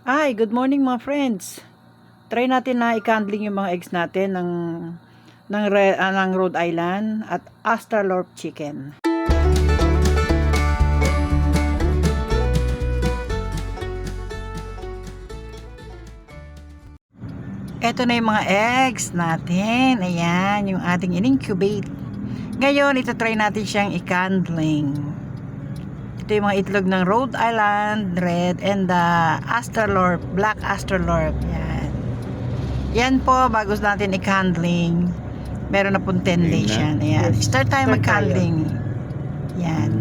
Ay, good morning mga friends. Try natin na i-candling yung mga eggs natin ng Rhode Island at Australorp chicken. Ito na yung mga eggs natin. Ayan, yung ating in-incubate. Ngayon, try natin siyang i-candling. Ito yung mga itlog ng Rhode Island Red and the Australorp, Black Australorp. Yan. Yan po, bago natin i-candling. Meron na pong 10 days yan. Ayan. Yes. Start tayo Start mag-candling. Yan.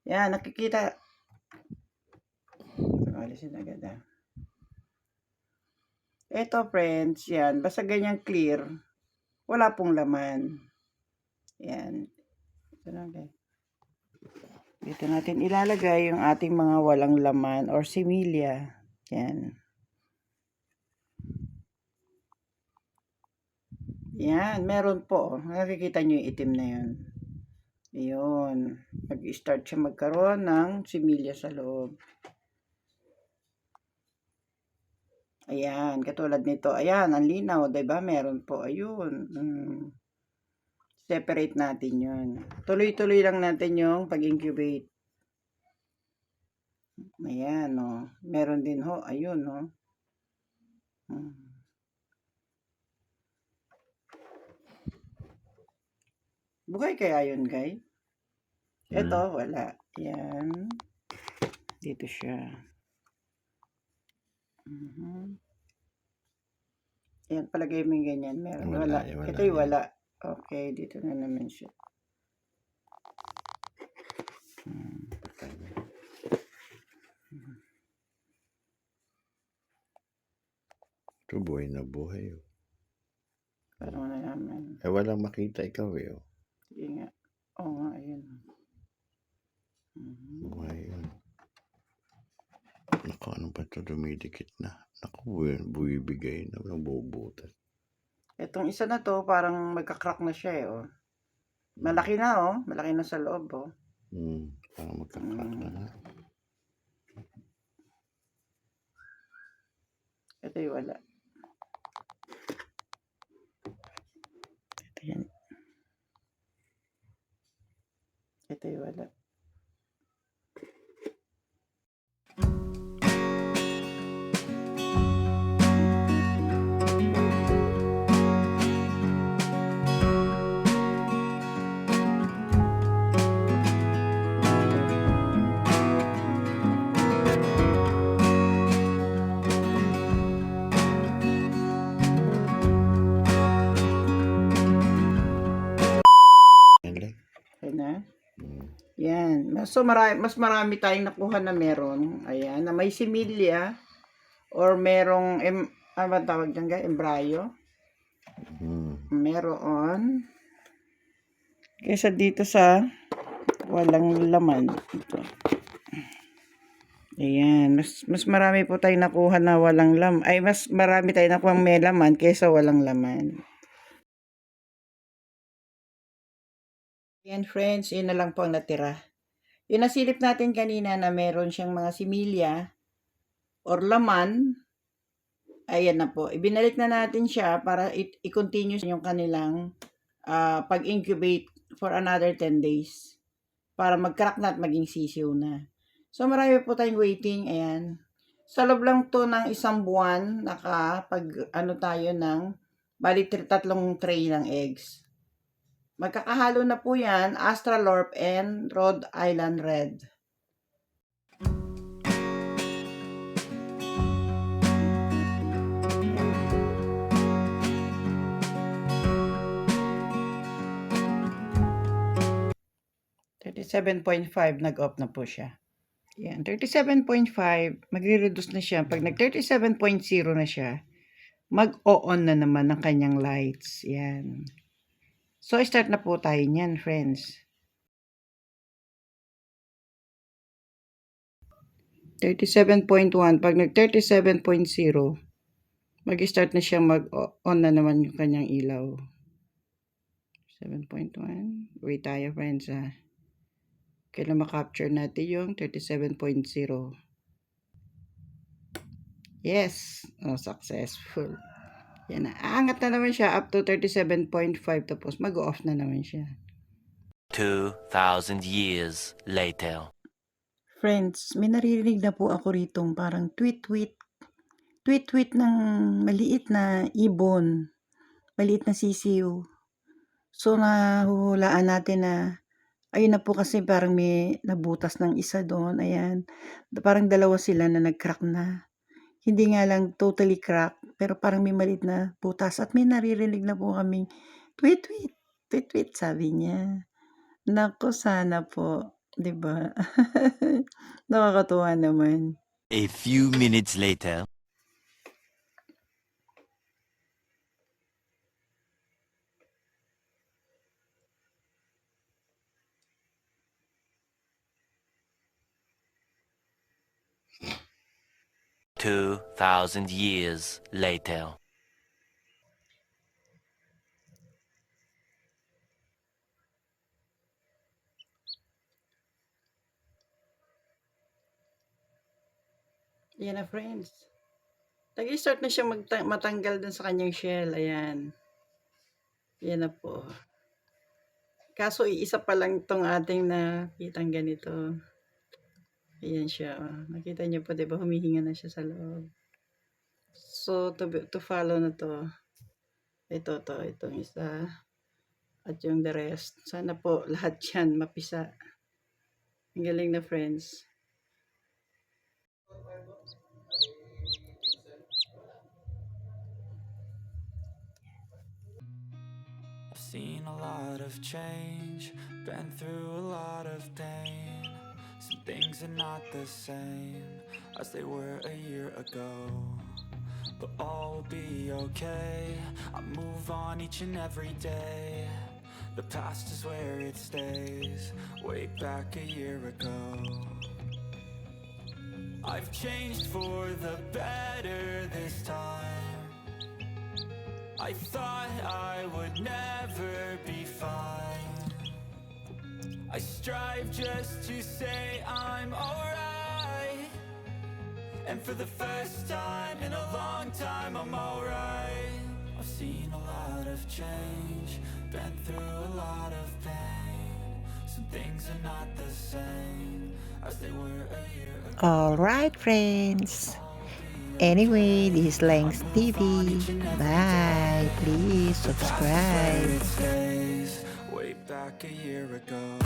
Yan, nakikita. Alisin agad ah. Ito friends, yan. Basta ganyang clear. Wala pong laman. Yan. Ito na guys. Dito natin ilalagay yung ating mga walang laman or similya. Yan. Yan, meron po. Nakikita nyo yung itim na yun. Ayun. Mag-start siya magkaroon ng similya sa loob. Ayan, katulad nito. Ayan, ang linaw, 'di ba? Meron po. Ayun. Separate natin 'yun. Tuloy-tuloy lang natin yung pag-incubate. Ayan, oh. Meron din ho. Ayun, oh. Buhay kaya yun, guys? Ito, wala. Yan. Dito siya. Yan, palagay mo yung ganyan. Meron. Wala. Ito yung wala. Okay, dito na naman siya. Ito buhay na buhay. Oh. Parang na naman. Eh walang makita ikaw eh. Oh. Sige nga. Oo nga, ayun. Buhay yun. Naku, ano ba ito? Dumidikit na. Naku, buibigay na. Walang bubutas. Itong isa na to, parang magka-crack na siya eh. Oh. Malaki na oh. Malaki na sa loob oh. Parang magka-crack na nga. Ito yung wala. Ito yan. Ito yung wala. Na. Yan. So mas marami tayong nakuha na meron. Ayan, na may similya or merong ano ba tawag diyan guys? Embryo. Meron. Kaysa dito sa walang laman. Ito. Ayan, mas marami po tayong nakuha na walang laman. Ay, mas marami tayong nakuha may laman kaysa walang laman. Yan friends, yun na lang po ang natira. Yung nasilip natin kanina na meron siyang mga similya or laman, ayan na po. Ibinalik na natin siya para i-continue yung kanilang pag-incubate for another 10 days. Para mag-crack na at maging sisiw na. So marami po tayong waiting, ayan. Sa loob lang to ng isang buwan, tayo ng bali 3 tray ng eggs. Magkakahalo na po yan, Australorp and Rhode Island Red. $37.5 nag-off na po siya. Yan, 37.5, magre-reduce na siya. Pag nag-37.0 na siya, mag-o-on na naman ng kanyang lights. Yan. So, start na po tayo niyan, friends. 37.1. Pag nag-37.0, Mag-start na siyang mag-on na naman yung kanyang ilaw. 7.1. Wait tayo friends ha. Kailan ma-capture natin yung 37.0. Yes. Oh, successful. Yan na. Aangat na naman siya up to 37.5 tapos mag-off na naman siya. 2,000 years later. Friends, may naririnig na po ako ritong parang tweet-tweet ng maliit na ibon, maliit na sisiw. So, nahuhulaan natin na, ayun na po kasi parang may nabutas ng isa doon, ayan. Parang dalawa sila na nag-crack na. Hindi nga lang totally crack, pero parang may maliit na butas at may naririnig na po kaming tweet-tweet, tweet-tweet sabi niya. Naku, sana po, 'di ba? Nakakatuwa naman. A few minutes later. "2,000 years later." Yan na friends. Nag-start na siyang matanggal dun sa kanyang shell. Ayan. Yan na po. Kaso iisa pa lang itong ating nakitang ganito. Ayan siya. Oh. Nakita niyo po, diba? Humihinga na siya sa loob. So, to follow na to. Itong isa. At yung the rest. Sana po lahat yan mapisa. Ang galing na friends. I've seen a lot of change, been through a lot of pain. Some things are not the same as they were a year ago, but all will be okay. I move on each and every day. The past is where it stays, way back a year ago. I've changed for the better this time. I thought I would never be fine. I strive just to say I'm alright, and for the first time in a long time I'm alright. I've seen a lot of change, been through a lot of pain. Some things are not the same as they were a year ago. Alright, friends. Anyway, this is Langs TV. Bye. Please subscribe. It stays way back a year ago.